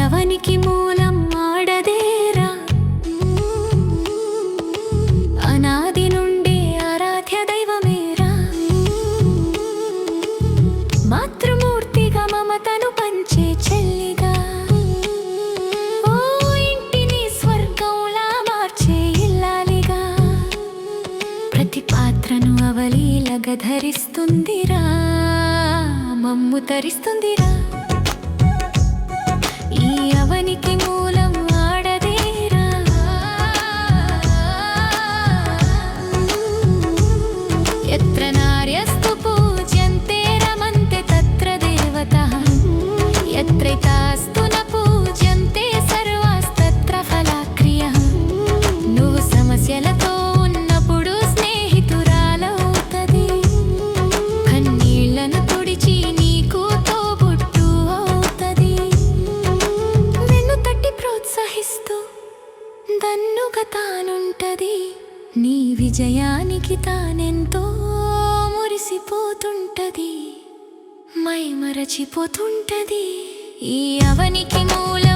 అవనికి మూలం ఆడదేరా, అనాది నుండి ఆరాధ్య దైవమేరా. మాతృమూర్తిగా మమతను పంచే చెల్లిగా, ఓ ఇంటిని స్వర్గంలా మార్చే ఇల్లాలిగా. ప్రతి పాత్రను అవలీలగా ధరిస్తుందిరా, మమ్ము తరిస్తుందిరా. ఈ అవనికి మూలం ఆడదేరా, యత్ర నార్యస్తు పూజ్యంతే రమంతే తత్ర దేవతః, యత్రైతాస్తు న పూజ్యంతే సర్వాస్తత్ర ఫలాక్రియః. నువ్వు సమస్యలతో ఉన్నప్పుడు స్నేహితురాలవుతది, కన్నీళ్లను తుడిచి నీకు తోబుట్టు అవుతది. ప్రోత్సహిస్తూ దన్నుగా తానుంటది, నీ విజయానికి తానెంతో మురిసిపోతుంటది, మై మరచిపోతుంటది. ఈ అవనికి మూలం